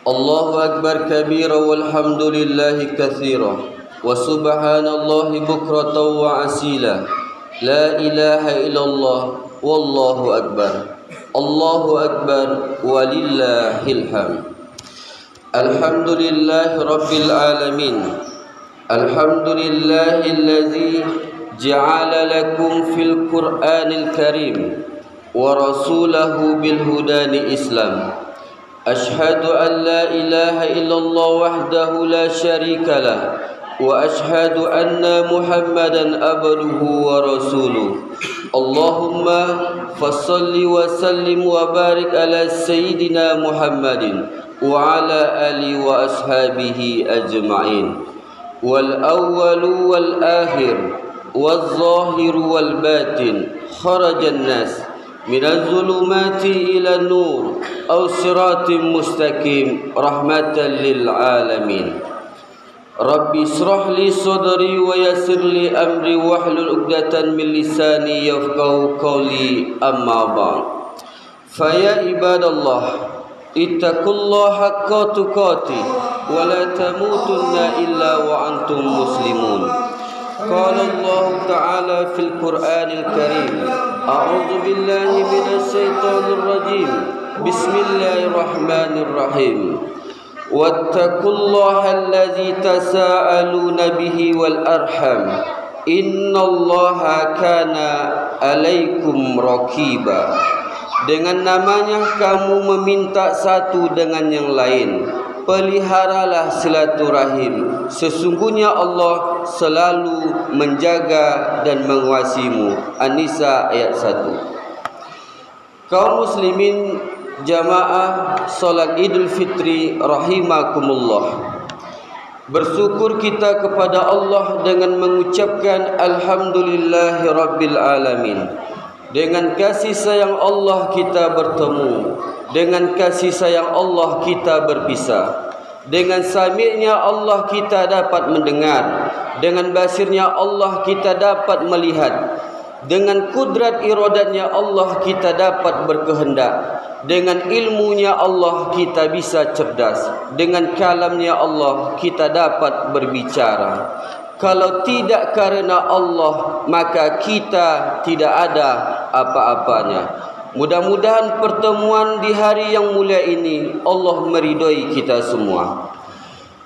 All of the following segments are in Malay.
Allahu Akbar kabira walhamdulillahi katsira wa subhanallahi bukratan wa asila la ilaha illallah wallahu akbar Allahu akbar walillahil hamd. Alhamdulillahi rabbil alamin. Alhamdulillahillazi ja'ala lakum fil Qur'anil karim wa rasulahu bil hudani islam. أشهد أن لا إله إلا الله وحده لا شريك له وأشهد أن محمدا عبده ورسوله اللهم فصل وسلم وبارك على سيدنا محمد وعلى آله وأصحابه أجمعين والأول والآخر والظاهر والباطن خرج الناس من الظلمات إلى النور أو صراط مستقيم رحمة للعالمين. ربي اشرح لي صدري ويسر لي أمري واحلل عقدة من لساني يفقهوا قولي أما بعد فيا عباد الله اتقوا الله حق تقاته ولا تموتن إلا وأنتم مسلمون. قال الله تعالى في القرآن الكريم أعوذ بالله من الشيطان الرجيم بسم الله الرحمن الرحيم واتقوا الله الذي تساءلون به والأرحام إن الله كان عليكم رقيبا. Dengan namanya kamu meminta satu dengan yang lain, peliharalah silaturahim. Sesungguhnya Allah selalu menjaga dan mengawasimu. An-Nisa ayat 1. Kaum muslimin jamaah salat Idul Fitri rahimakumullah. Bersyukur kita kepada Allah dengan mengucapkan alhamdulillahi rabbil alamin. Dengan kasih sayang Allah kita bertemu, dengan kasih sayang Allah kita berpisah. Dengan sami'nya Allah kita dapat mendengar, dengan basirnya Allah kita dapat melihat, dengan kudrat iradatnya Allah kita dapat berkehendak, dengan ilmunya Allah kita bisa cerdas, dengan kalamnya Allah kita dapat berbicara. Kalau tidak karena Allah, maka kita tidak ada apa-apanya. Mudah-mudahan pertemuan di hari yang mulia ini Allah meridhai kita semua.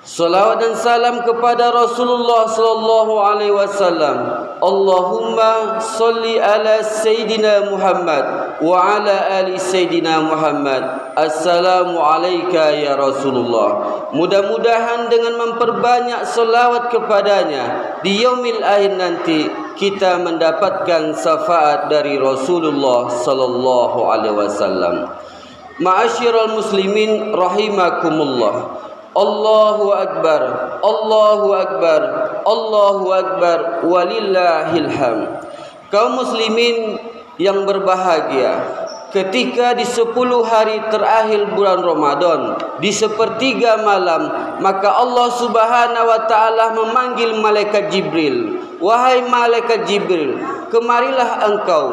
Salawat dan salam kepada Rasulullah sallallahu alaihi wasallam. Allahumma salli ala Sayyidina Muhammad wa ala ali Sayyidina Muhammad. Assalamu alayka ya Rasulullah. Mudah-mudahan dengan memperbanyak salawat kepadanya di yaumil akhir nanti kita mendapatkan syafaat dari Rasulullah sallallahu alaihi wasallam. Ma'asyiral muslimin rahimakumullah. Allahu akbar, Allahu akbar, Allahu akbar, walillahil hamd. Kaum muslimin yang berbahagia, ketika di 10 hari terakhir bulan Ramadan, di sepertiga malam, maka Allah Subhanahu wa taala memanggil malaikat Jibril. Wahai malaikat Jibril, kemarilah engkau.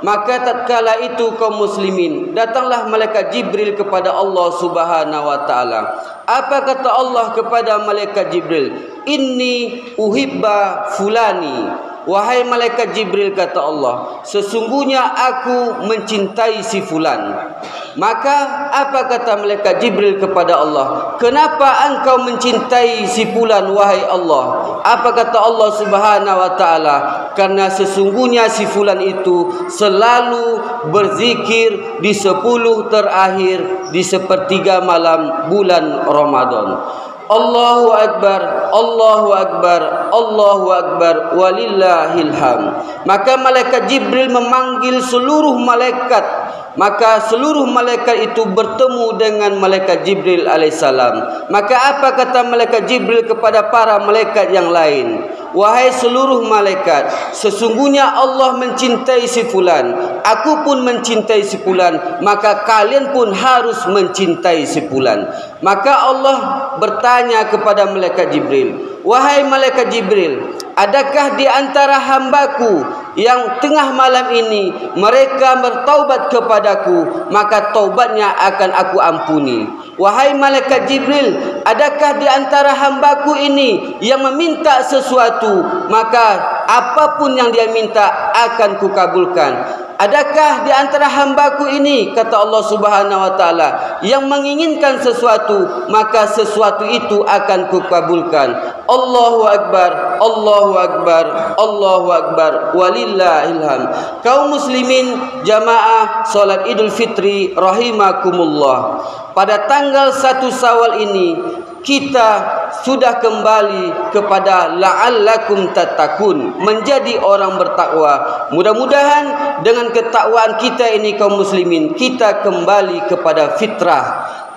Maka tatkala itu kaum muslimin, datanglah malaikat Jibril kepada Allah Subhanahu wa taala. Apa kata Allah kepada malaikat Jibril? Inni uhibba fulani. Wahai malaikat Jibril, kata Allah, sesungguhnya aku mencintai si fulan. Maka apa kata malaikat Jibril kepada Allah? Kenapa engkau mencintai si fulan wahai Allah? Apa kata Allah Subhanahu wa taala? Karena sesungguhnya si fulan itu selalu berzikir di 10 terakhir di sepertiga malam bulan Ramadan. Allahu Akbar, Allahu Akbar, Allahu Akbar, walillahil hamd. Maka malaikat Jibril memanggil seluruh malaikat. Maka seluruh malaikat itu bertemu dengan malaikat Jibril alaihissalam. Maka apa kata malaikat Jibril kepada para malaikat yang lain? Wahai seluruh malaikat, sesungguhnya Allah mencintai si fulan, aku pun mencintai si fulan, maka kalian pun harus mencintai si fulan. Maka Allah bertanya kepada malaikat Jibril, wahai malaikat Jibril, adakah di antara hambaku yang tengah malam ini mereka bertaubat kepadaku, maka taubatnya akan aku ampuni. Wahai malaikat Jibril, adakah di antara hambaku ini yang meminta sesuatu, maka apapun yang dia minta akan kukabulkan. Adakah di antara hambaku ini, kata Allah Subhanahu wa taala, yang menginginkan sesuatu, maka sesuatu itu akan kukabulkan. Allahu Akbar, Allahu Akbar, Allahu Akbar, walillahil hamd. Kaum muslimin jamaah salat Idul Fitri rahimakumullah. Pada tanggal 1 Syawal ini kita sudah kembali kepada la'allakum tattaqun, menjadi orang bertakwa. Mudah-mudahan dengan ketakwaan kita ini kaum muslimin, kita kembali kepada fitrah.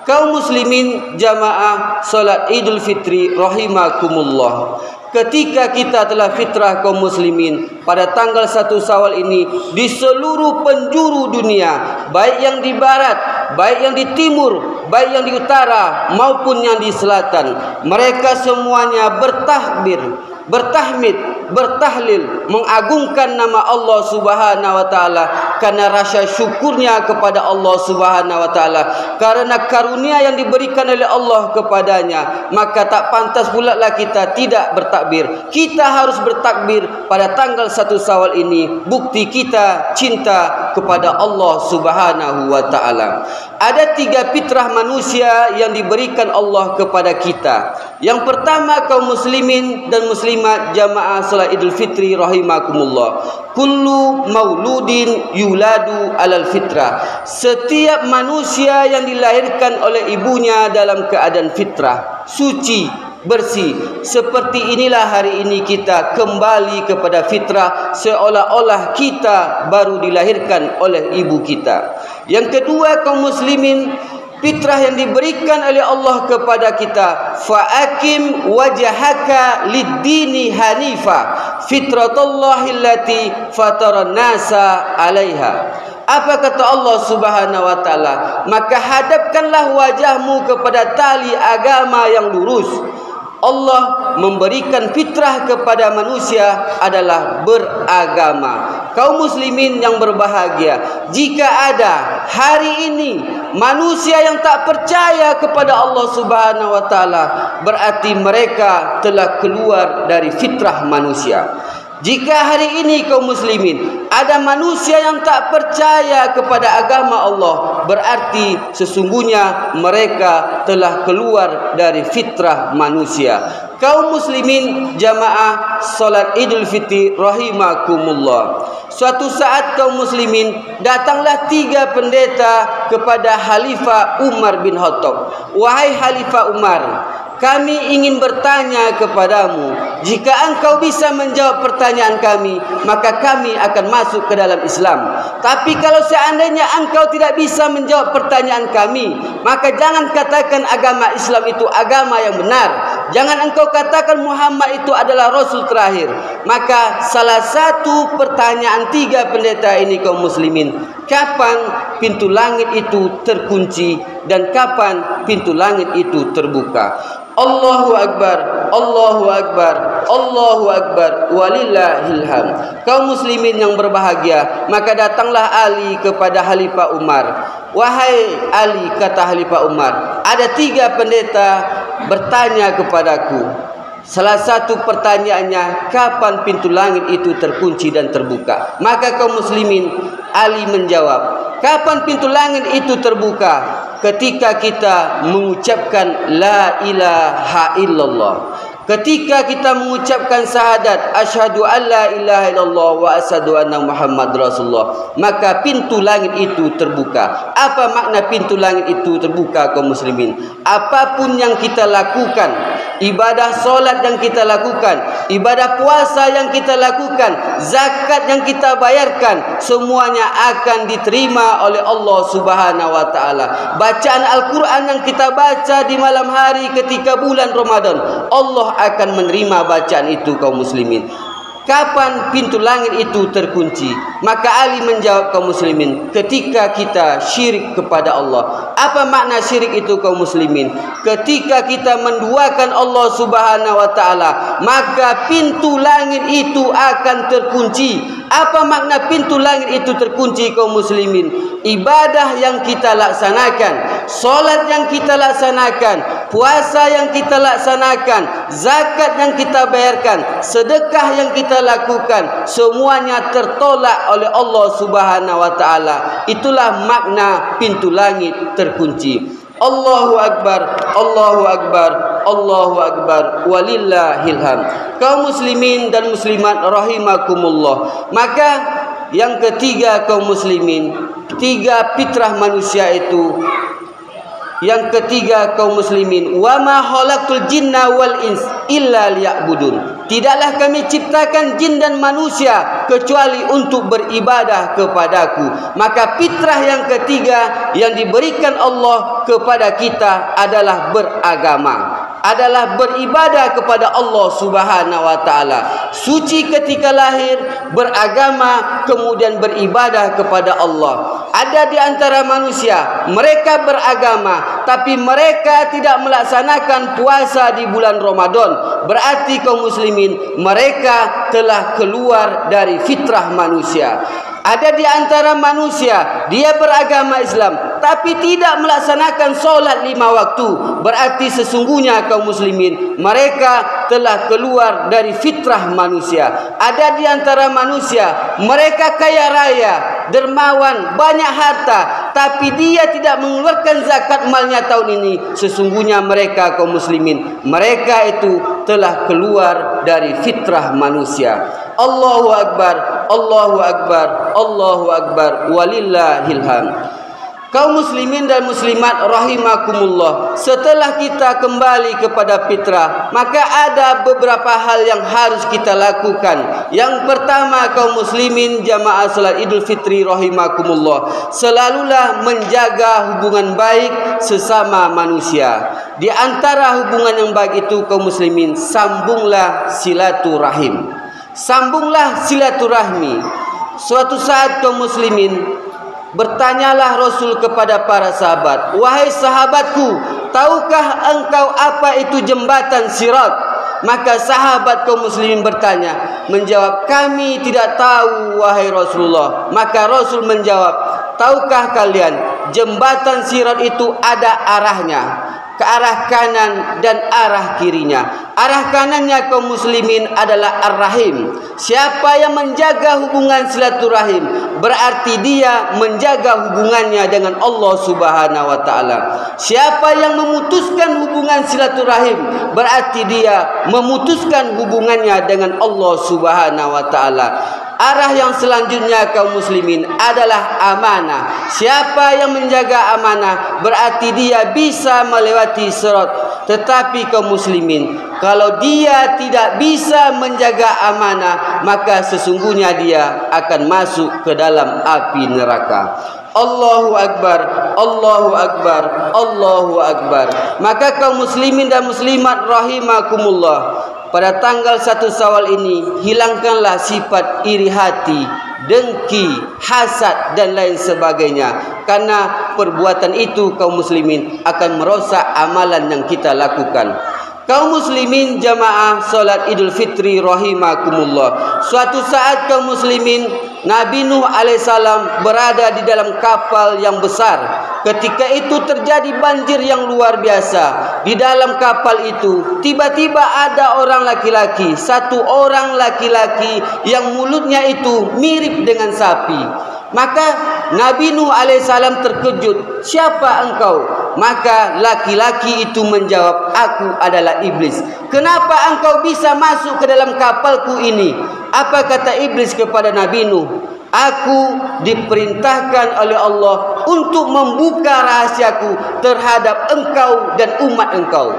Kaum muslimin jamaah salat Idul Fitri rahimakumullah. Ketika kita telah fitrah kaum muslimin pada tanggal 1 Syawal ini, di seluruh penjuru dunia, baik yang di barat, baik yang di timur, baik yang di utara maupun yang di selatan, mereka semuanya bertakbir, bertahmid, bertahlil, mengagungkan nama Allah Subhanahu wa taala karena rasa syukurnya kepada Allah Subhanahu wa taala, karena karunia yang diberikan oleh Allah kepadanya. Maka tak pantas pula lah kita tidak bertakbir. Kita harus bertakbir pada tanggal 1 Syawal ini, bukti kita cinta kepada Allah Subhanahu wa taala. Ada 3 fitrah manusia yang diberikan Allah kepada kita. Yang pertama, kaum muslimin dan muslimat jamaah salat Idul Fitri rahimakumullah, kullu mauludin yuladu alal fitrah. Setiap manusia yang dilahirkan oleh ibunya dalam keadaan fitrah, suci, bersih. Seperti inilah hari ini kita kembali kepada fitrah, seolah-olah kita baru dilahirkan oleh ibu kita. Yang kedua, kaum muslimin, fitrah yang diberikan oleh Allah kepada kita, fa'akim wajhaka lid-dini hanifa fitratallahi allati fataran nasa 'alaiha. Apa kata Allah Subhanahu wa taala? Maka hadapkanlah wajahmu kepada tali agama yang lurus. Allah memberikan fitrah kepada manusia adalah beragama. Kaum muslimin yang berbahagia, jika ada hari ini manusia yang tak percaya kepada Allah Subhanahu wa taala, berarti mereka telah keluar dari fitrah manusia. Jika hari ini kaum muslimin ada manusia yang tak percaya kepada agama Allah, berarti sesungguhnya mereka telah keluar dari fitrah manusia. Kaum muslimin jamaah salat Idul Fitri rahimakumullah. Suatu saat kaum muslimin datanglah 3 pendeta kepada Khalifah Umar bin Khattab. Wahai Khalifah Umar, kami ingin bertanya kepadamu. Jika engkau bisa menjawab pertanyaan kami, maka kami akan masuk ke dalam Islam. Tapi kalau seandainya engkau tidak bisa menjawab pertanyaan kami, maka jangan katakan agama Islam itu agama yang benar. Jangan engkau katakan Muhammad itu adalah Rasul terakhir. Maka salah satu pertanyaan 3 pendeta ini kaum muslimin, kapan pintu langit itu terkunci dan kapan pintu langit itu terbuka? Allahu Akbar, Allahu Akbar, Allahu Akbar, walillahil hamd. Kaum muslimin yang berbahagia, maka datanglah Ali kepada Khalifah Umar. Wahai Ali, kata Khalifah Umar, ada 3 pendeta bertanya kepadaku. Salah satu pertanyaannya, kapan pintu langit itu terkunci dan terbuka? Maka kaum muslimin, Ali menjawab, kapan pintu langit itu terbuka? Ketika kita mengucapkan la ilaha illallah. ketika kita mengucapkan syahadat asyhadu alla ilaha illallah wa asyhadu anna Muhammad Rasulullah, maka pintu langit itu terbuka. Apa makna pintu langit itu terbuka, kaum muslimin? Apapun yang kita lakukan, ibadah solat yang kita lakukan, ibadah puasa yang kita lakukan, zakat yang kita bayarkan, semuanya akan diterima oleh Allah Subhanahu wa taala. Bacaan Al-Quran yang kita baca di malam hari ketika bulan Ramadan, Allah akan menerima bacaan itu, kaum muslimin. Kapan pintu langit itu terkunci? Maka Ali menjawab, kaum muslimin, ketika kita syirik kepada Allah. Apa makna syirik itu, kaum muslimin? Ketika kita menduakan Allah Subhanahu wa taala, maka pintu langit itu akan terkunci. Apa makna pintu langit itu terkunci, kaum muslimin? Ibadah yang kita laksanakan, solat yang kita laksanakan, puasa yang kita laksanakan, zakat yang kita bayarkan, sedekah yang kita lakukan, semuanya tertolak oleh Allah Subhanahu wa taala. Itulah makna pintu langit terkunci. Allahu akbar, Allahu akbar, Allahu akbar, walillahil hamd. Kaum muslimin dan muslimat rahimakumullah. Maka yang ketiga, kaum muslimin, tiga fitrah manusia itu. Yang ketiga, kaum muslimin, wa ma khalaqtul jinna wal ins illa liya'budun. Tidaklah kami ciptakan jin dan manusia kecuali untuk beribadah kepadaku. Maka fitrah yang ketiga yang diberikan Allah kepada kita adalah beragama, adalah beribadah kepada Allah Subhanahu wa taala. Suci ketika lahir, beragama, kemudian beribadah kepada Allah. Ada di antara manusia, mereka beragama tapi mereka tidak melaksanakan puasa di bulan Ramadan. Berarti, kaum muslimin, mereka telah keluar dari fitrah manusia. Ada di antara manusia, dia beragama Islam tapi tidak melaksanakan solat 5 waktu. Berarti sesungguhnya, kaum muslimin, mereka telah keluar dari fitrah manusia. Ada di antara manusia, mereka kaya raya, dermawan, banyak harta, tapi dia tidak mengeluarkan zakat malnya tahun ini. Sesungguhnya mereka, kaum muslimin, mereka itu telah keluar dari fitrah manusia. Allahu akbar, Allahu akbar, Allahu akbar, walillahil hamd. Kaum muslimin dan muslimat rahimakumullah, setelah kita kembali kepada fitrah, maka ada beberapa hal yang harus kita lakukan. Yang pertama, kaum muslimin jamaah salat Idul Fitri rahimakumullah, selalulah menjaga hubungan baik sesama manusia. Di antara hubungan yang baik itu, kaum muslimin, sambunglah silaturahim. Sambunglah silaturahmi. Suatu saat, kaum muslimin, bertanyalah Rasul kepada para sahabat, wahai sahabatku, tahukah engkau apa itu jembatan Sirat? Maka sahabat kaum muslimin bertanya, menjawab, kami tidak tahu wahai Rasulullah. Maka Rasul menjawab, tahukah kalian jembatan Sirat itu ada arahnya, ke arah kanan dan arah kirinya. Arah kanannya, kaum muslimin, adalah ar-rahim. Siapa yang menjaga hubungan silaturahim, berarti dia menjaga hubungannya dengan Allah Subhanahu wa taala. Siapa yang memutuskan hubungan silaturahim, berarti dia memutuskan hubungannya dengan Allah Subhanahu wa taala. Arah yang selanjutnya, kaum muslimin, adalah amanah. Siapa yang menjaga amanah, berarti dia bisa melewati sirat. Tetapi, kaum muslimin, kalau dia tidak bisa menjaga amanah, maka sesungguhnya dia akan masuk ke dalam api neraka. Allahu akbar, Allahu akbar, Allahu akbar. Maka kaum muslimin dan muslimat rahimakumullah, pada tanggal 1 Syawal ini, hilangkanlah sifat iri hati, dengki, hasad dan lain sebagainya. Karena perbuatan itu, kaum muslimin, akan merosak amalan yang kita lakukan. Kaum muslimin jamaah salat Idul Fitri rahimakumullah, suatu saat, kaum muslimin, Nabi Nuh alaihissalam berada di dalam kapal yang besar. Ketika itu terjadi banjir yang luar biasa. Di dalam kapal itu tiba-tiba ada orang laki-laki, satu orang laki-laki yang mulutnya itu mirip dengan sapi. Maka Nabi Nuh alaihissalam terkejut, "Siapa engkau?" Maka laki-laki itu menjawab, "Aku adalah iblis." "Kenapa engkau bisa masuk ke dalam kapalku ini?" Apa kata iblis kepada Nabi Nuh? "Aku diperintahkan oleh Allah untuk membuka rahasiaku terhadap engkau dan umat engkau.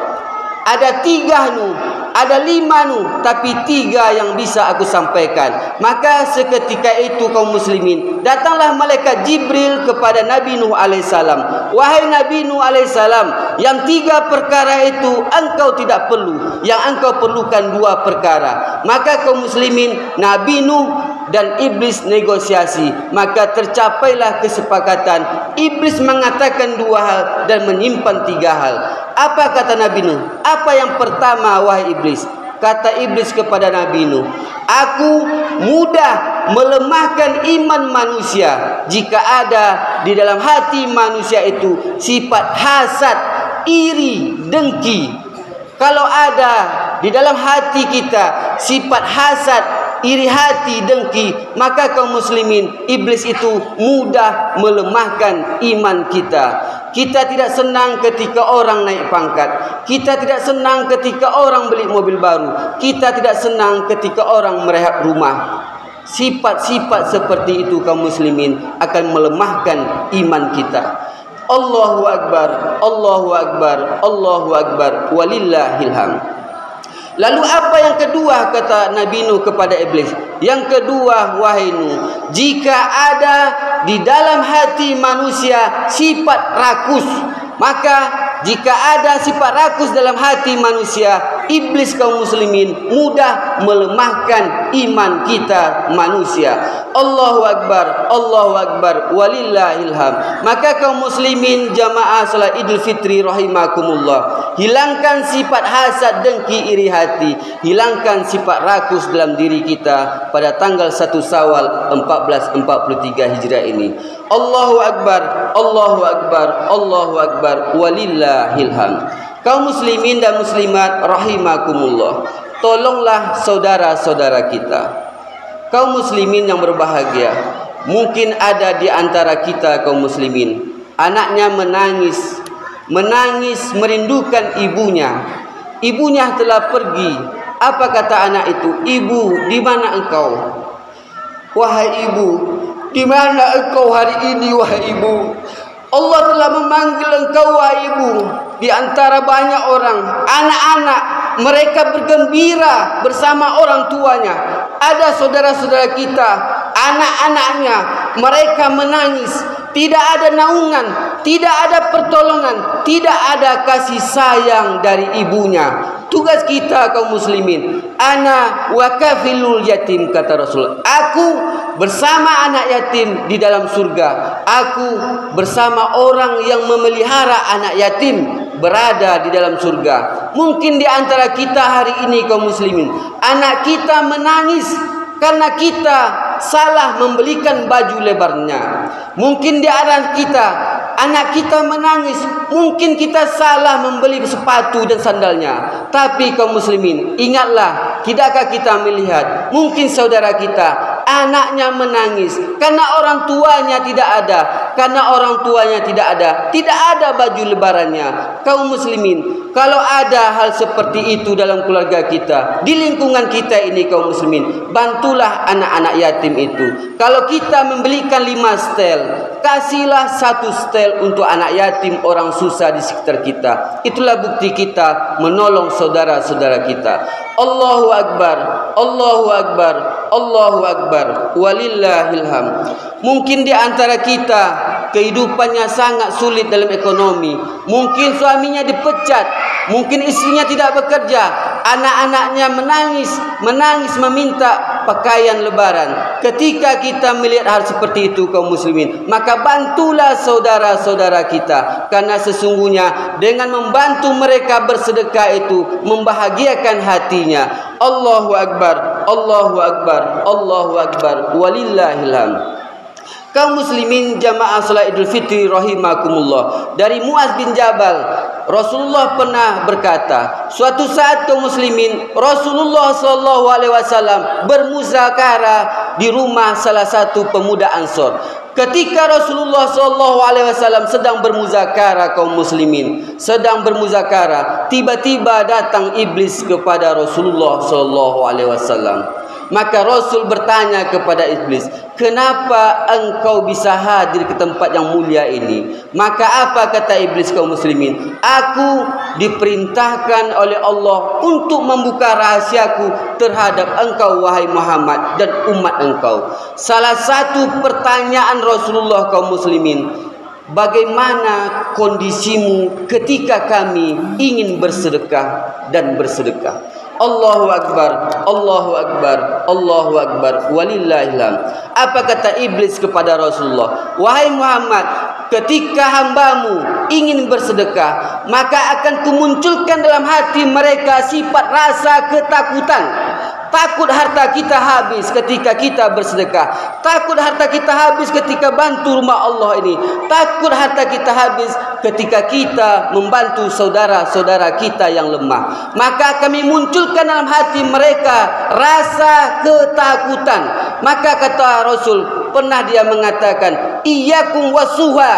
Ada 3 Nuh, ada 5 Nuh, tapi 3 yang bisa aku sampaikan." Maka seketika itu kaum muslimin, datanglah malaikat Jibril kepada Nabi Nuh alaihissalam. "Wahai Nabi Nuh alaihissalam, yang 3 perkara itu engkau tidak perlu. Yang engkau perlukan 2 perkara." Maka kaum muslimin, Nabi Nuh dan iblis negosiasi, maka tercapailah kesepakatan. Iblis mengatakan 2 hal dan menyimpan 3 hal. Apa kata Nabi Nuh? Apa yang pertama, wahai iblis? Kata iblis kepada Nabi Nuh, "Aku mudah melemahkan iman manusia jika ada di dalam hati manusia itu sifat hasad, iri, dengki. Kalau ada di dalam hati kita sifat hasad, iri hati, dengki, maka kaum muslimin, iblis itu mudah melemahkan iman kita. Kita tidak senang ketika orang naik pangkat. Kita tidak senang ketika orang beli mobil baru. Kita tidak senang ketika orang merehab rumah. Sifat-sifat seperti itu kaum muslimin akan melemahkan iman kita. Allahu Akbar, Allahu Akbar, Allahu Akbar, walillahil hamd. Lalu apa yang kedua kata Nabi Nuh kepada iblis? Yang kedua, wahai Nuh, jika ada di dalam hati manusia sifat rakus, maka jika ada sifat rakus dalam hati manusia, iblis kaum muslimin mudah melemahkan iman kita manusia. Allahu Akbar, Allahu Akbar, walillahil hamd. Maka kaum muslimin jamaah salat Idul Fitri rahimakumullah, hilangkan sifat hasad, dengki, iri hati, hilangkan sifat rakus dalam diri kita pada tanggal 1 Syawal 1443 Hijrah ini. Allahu Akbar, Allahu Akbar, Allahu Akbar, walillahil hamd. Kaum muslimin dan muslimat rahimakumullah, tolonglah saudara-saudara kita. Kaum muslimin yang berbahagia, mungkin ada di antara kita kaum muslimin, anaknya menangis merindukan ibunya. Ibunya telah pergi. Apa kata anak itu? "Ibu, di mana engkau?" "Wahai ibu, di mana engkau hari ini, wahai ibu? Allah telah memanggil engkau, wahai ibu." Di antara banyak orang, anak-anak mereka bergembira bersama orang tuanya. Ada saudara-saudara kita, anak-anaknya mereka menangis. Tidak ada naungan, tidak ada pertolongan, tidak ada kasih sayang dari ibunya. Tugas kita kaum muslimin, ana wa kafilul yatim, kata Rasul. Aku bersama anak yatim di dalam surga. Aku bersama orang yang memelihara anak yatim berada di dalam surga. Mungkin di antara kita hari ini kaum muslimin, anak kita menangis karena kita salah membelikan baju lebarnya. Mungkin di antara kita, anak kita menangis, mungkin kita salah membeli sepatu dan sandalnya. Tapi kaum muslimin, ingatlah, tidakkah kita melihat mungkin saudara kita anaknya menangis karena orang tuanya tidak ada, tidak ada baju lebarannya. Kaum muslimin, kalau ada hal seperti itu dalam keluarga kita, di lingkungan kita ini kaum muslimin, bantulah anak-anak yatim itu. Kalau kita membelikan 5 setel, kasihlah 1 setel untuk anak yatim orang susah di sekitar kita. Itulah bukti kita menolong saudara-saudara kita. Allahu Akbar, Allahu Akbar, Allahu Akbar, walillahil hamd. Mungkin di antara kita kehidupannya sangat sulit dalam ekonomi. Mungkin suaminya dipecat, mungkin istrinya tidak bekerja, anak-anaknya menangis meminta pakaian lebaran. Ketika kita melihat hal seperti itu kaum muslimin, maka bantulah saudara-saudara kita, karena sesungguhnya dengan membantu mereka bersedekah itu membahagiakan hatinya. Allahu Akbar, Allahu Akbar, Allahu Akbar, walillahil hamd. Kaum muslimin jamaah salat Idul Fitri rahimakumullah, dari Muaz bin Jabal, Rasulullah pernah berkata, suatu saat kaum muslimin, Rasulullah SAW bermuzakarah di rumah salah satu pemuda Ansor. Ketika Rasulullah SAW sedang bermuzakarah, kaum muslimin sedang bermuzakarah, tiba-tiba datang iblis kepada Rasulullah SAW. Maka Rasul bertanya kepada iblis, kenapa engkau bisa hadir ke tempat yang mulia ini? Maka apa kata iblis, kaum muslimin? Aku diperintahkan oleh Allah untuk membuka rahasiaku terhadap engkau, wahai Muhammad, dan umat engkau. Salah satu pertanyaan Rasulullah, kaum muslimin, bagaimana kondisimu ketika kami ingin bersedekah dan bersedekah? Allahu Akbar, Allahu Akbar, Allahu Akbar, walillahilhamd. Apa kata iblis kepada Rasulullah? Wahai Muhammad, ketika hambamu ingin bersedekah, maka akan kumunculkan dalam hati mereka sifat rasa ketakutan. Takut harta kita habis ketika kita bersedekah. Takut harta kita habis ketika bantu rumah Allah ini. Takut harta kita habis ketika kita membantu saudara-saudara kita yang lemah. Maka kami munculkan dalam hati mereka rasa ketakutan. Maka kata Rasul, pernah dia mengatakan, iyyakum wasuha,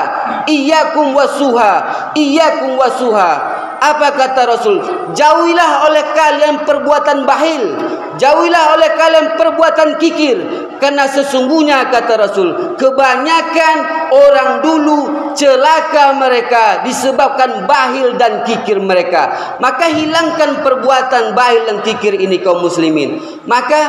iyyakum wasuha, iyyakum wasuha. Apa kata Rasul? Jauhilah oleh kalian perbuatan bahil, jauhilah oleh kalian perbuatan kikir. Karena sesungguhnya, kata Rasul, kebanyakan orang dulu celaka mereka disebabkan bahil dan kikir mereka. Maka hilangkan perbuatan bahil dan kikir ini, kaum muslimin. Maka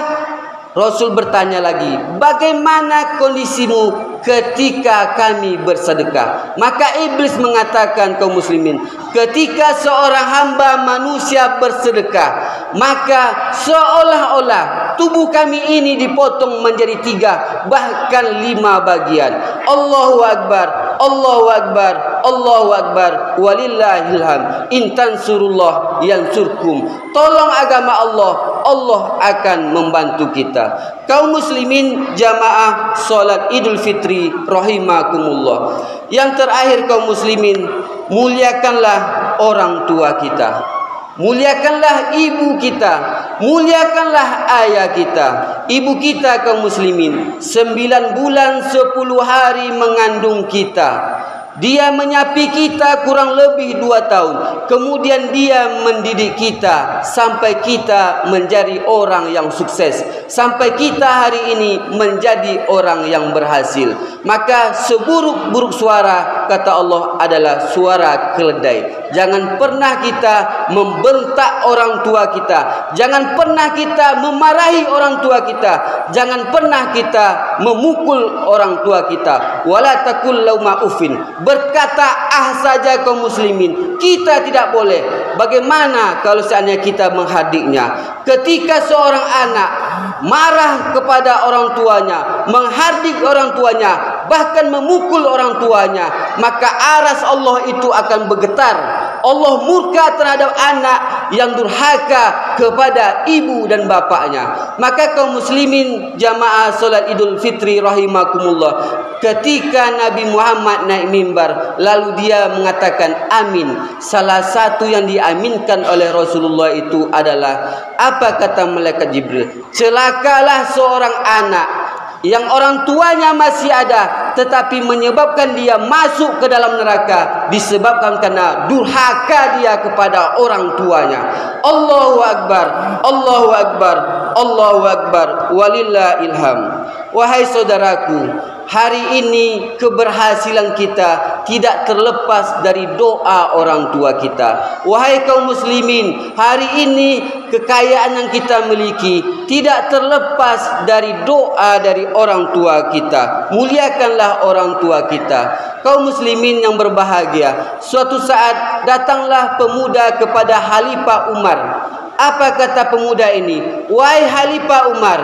Rasul bertanya lagi, bagaimana kondisimu ketika kami bersedekah? Maka iblis mengatakan, kaum muslimin, ketika seorang hamba manusia bersedekah, maka seolah-olah tubuh kami ini dipotong menjadi 3, bahkan 5 bagian. Allahu Akbar, Allahu Akbar, Allahu Akbar, walillahilhamd. In tansurullah yansurkum. Tolong agama Allah, Allah akan membantu kita. Kaum muslimin jamaah salat Idul Fitri rahimakumullah. Yang terakhir, kaum muslimin, muliakanlah orang tua kita, muliakanlah ibu kita, muliakanlah ayah kita. Ibu kita, kaum muslimin, 9 bulan 10 hari mengandung kita. Dia menyapi kita kurang lebih 2 tahun. Kemudian dia mendidik kita sampai kita menjadi orang yang sukses, sampai kita hari ini menjadi orang yang berhasil. Maka seburuk-buruk suara, kata Allah, adalah suara keledai. Jangan pernah kita membentak orang tua kita, jangan pernah kita memarahi orang tua kita, jangan pernah kita memukul orang tua kita. Wala taqul lauma uffin. Berkata saja, kaum muslimin, kita tidak boleh. Bagaimana kalau seandainya kita menghardiknya? Ketika seorang anak marah kepada orang tuanya, menghardik orang tuanya, bahkan memukul orang tuanya, maka aras Allah itu akan bergetar. Allah murka terhadap anak yang durhaka kepada ibu dan bapaknya. Maka kaum muslimin jamaah salat Idul Fitri rahimakumullah, ketika Nabi Muhammad naik mimbar, lalu dia mengatakan amin. Salah satu yang diaminkan oleh Rasulullah itu adalah, apa kata malaikat Jibril? Celakalah seorang anak yang orang tuanya masih ada, tetapi menyebabkan dia masuk ke dalam neraka disebabkan karena durhaka dia kepada orang tuanya. Allahu Akbar, Allahu Akbar, Allahu Akbar, walillahilhamd. Wahai saudaraku, hari ini keberhasilan kita tidak terlepas dari doa orang tua kita. Wahai kaum muslimin, hari ini kekayaan yang kita miliki tidak terlepas dari doa dari orang tua kita. Muliakanlah orang tua kita. Kaum muslimin yang berbahagia, suatu saat datanglah pemuda kepada Khalifah Umar. Apa kata pemuda ini? Wahai Khalifah Umar,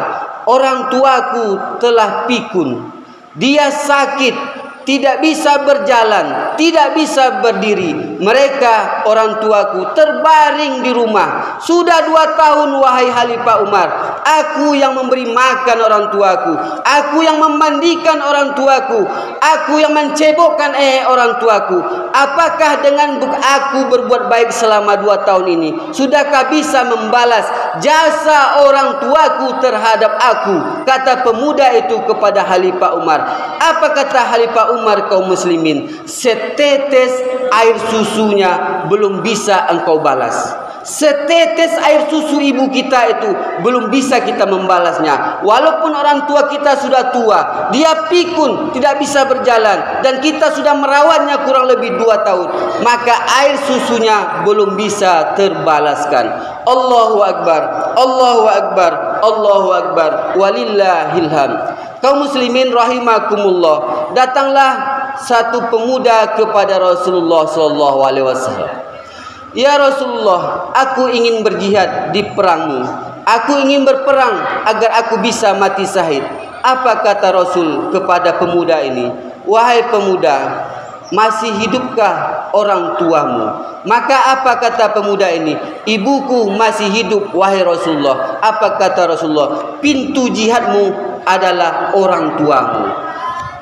orang tuaku telah pikun. Dia sakit, tidak bisa berjalan, tidak bisa berdiri. Mereka, orang tuaku, terbaring di rumah. Sudah 2 tahun, wahai Khalifah Umar. Aku yang memberi makan orang tuaku, aku yang memandikan orang tuaku, aku yang mencebokkan orang tuaku, apakah dengan aku berbuat baik selama 2 tahun ini, sudahkah bisa membalas jasa orang tuaku terhadap aku? Kata pemuda itu kepada Khalifah Umar. Apa kata Khalifah Umar? Kaum muslimin, setetes air susunya belum bisa engkau balas. Setetes air susu ibu kita itu belum bisa kita membalasnya. Walaupun orang tua kita sudah tua, dia pikun, tidak bisa berjalan, dan kita sudah merawatnya kurang lebih 2 tahun, maka air susunya belum bisa terbalaskan. Allahu Akbar, Allahu Akbar, Allahu Akbar, walillahil hamd. Kaum muslimin rahimakumullah, datanglah satu pemuda kepada Rasulullah SAW. Ya Rasulullah, aku ingin berjihad di perangmu. Aku ingin berperang agar aku bisa mati syahid. Apa kata Rasul kepada pemuda ini? Wahai pemuda, masih hidupkah orang tuamu? Maka apa kata pemuda ini? Ibuku masih hidup, wahai Rasulullah. Apa kata Rasulullah? Pintu jihadmu adalah orang tuamu.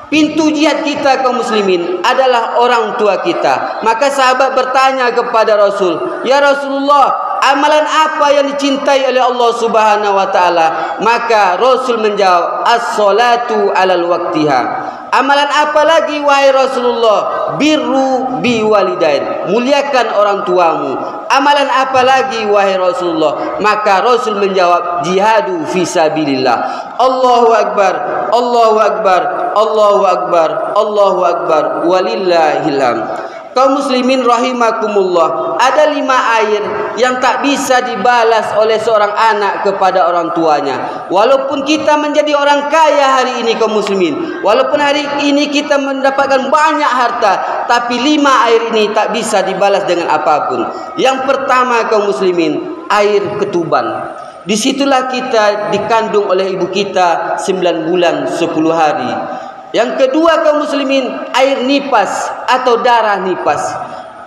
Pintu jihad kita kaum muslimin adalah orang tua kita. Maka sahabat bertanya kepada Rasul, ya Rasulullah, amalan apa yang dicintai oleh Allah Subhanahu wa taala? Maka Rasul menjawab, as-salatu 'alal waqtiha. Amalan apa lagi wahai Rasulullah? Birru bi walidain, muliakan orang tuamu. Amalan apa lagi wahai Rasulullah? Maka Rasul menjawab, jihadu fi sabilillah. Allahu Akbar, Allahu Akbar, Allahu Akbar, Allahu Akbar, walillahil hamd. Kaum muslimin rahimakumullah, ada 5 air yang tak bisa dibalas oleh seorang anak kepada orang tuanya. Walaupun kita menjadi orang kaya hari ini kaum muslimin, walaupun hari ini kita mendapatkan banyak harta, tapi 5 air ini tak bisa dibalas dengan apapun. Yang pertama kaum muslimin, air ketuban. Disitulah kita dikandung oleh ibu kita 9 bulan 10 hari. Yang kedua kaum muslimin, air nipas atau darah nipas.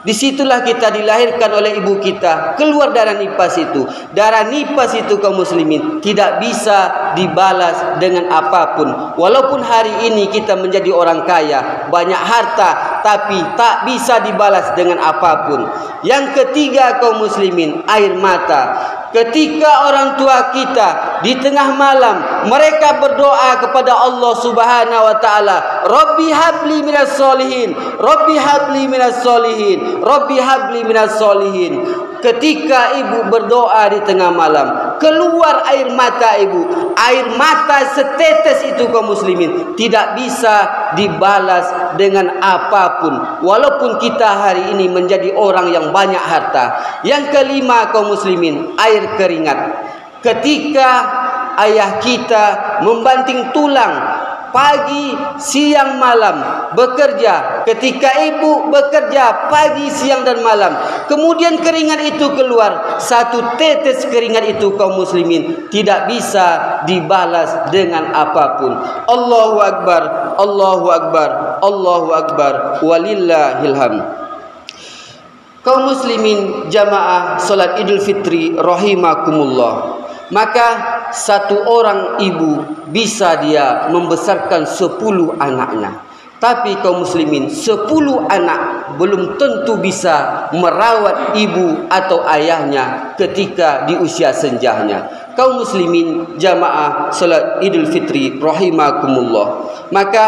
Disitulah kita dilahirkan oleh ibu kita, keluar darah nipas itu. Darah nipas itu kaum muslimin tidak bisa dibalas dengan apapun. Walaupun hari ini kita menjadi orang kaya, banyak harta, tapi tak bisa dibalas dengan apapun. Yang ketiga kaum muslimin, air mata. Ketika orang tua kita di tengah malam mereka berdoa kepada Allah Subhanahu wa taala, Rabbi habli minas solihin, Rabbi habli minas solihin, Rabbi habli minas solihin. Ketika ibu berdoa di tengah malam, keluar air mata ibu. Air mata setetes itu kaum muslimin tidak bisa dibalas dengan apapun. Walaupun kita hari ini menjadi orang yang banyak harta. Yang kelima kaum muslimin, air keringat. Ketika ayah kita membanting tulang pagi, siang, malam bekerja. Ketika ibu bekerja pagi, siang dan malam, kemudian keringat itu keluar, satu tetes keringat itu kaum muslimin tidak bisa dibalas dengan apapun. Allahu Akbar, Allahu Akbar, Allahu Akbar, walillahil hamd. Kaum muslimin jamaah salat Idul Fitri rahimakumullah. Maka satu orang ibu bisa dia membesarkan 10 anaknya. Tapi kaum muslimin, 10 anak belum tentu bisa merawat ibu atau ayahnya ketika di usia senjanya. Kaum muslimin jamaah salat Idul Fitri rahimakumullah. Maka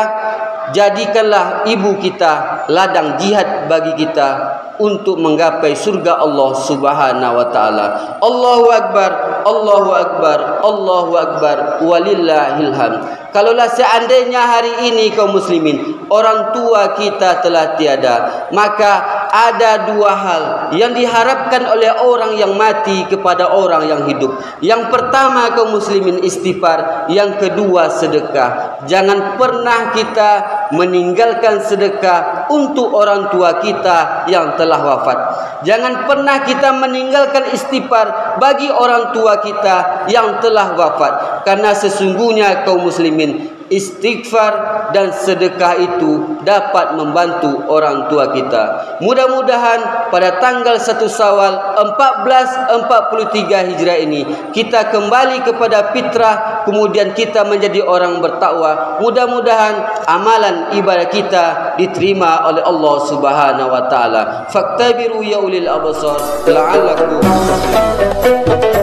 jadikanlah ibu kita ladang jihad bagi kita untuk menggapai surga Allah Subhanahu wa taala. Allahu Akbar, Allahu Akbar, Allahu Akbar, walillahil hamd. Kalaulah seandainya hari ini kaum muslimin orang tua kita telah tiada, maka ada 2 hal yang diharapkan oleh orang yang mati kepada orang yang hidup. Yang pertama kaum muslimin istighfar, yang kedua sedekah. Jangan pernah kita meninggalkan sedekah untuk orang tua kita yang telah wafat. Jangan pernah kita meninggalkan istighfar bagi orang tua kita yang telah wafat. Karena sesungguhnya kaum muslimin, istighfar dan sedekah itu dapat membantu orang tua kita. Mudah-mudahan pada tanggal 1 Syawal 1443 Hijrah ini kita kembali kepada fitrah, kemudian kita menjadi orang bertakwa. Mudah-mudahan amalan ibadah kita diterima oleh Allah Subhanahu wa taala. Faktabiru ya ulil absar la'allakum tuflihun.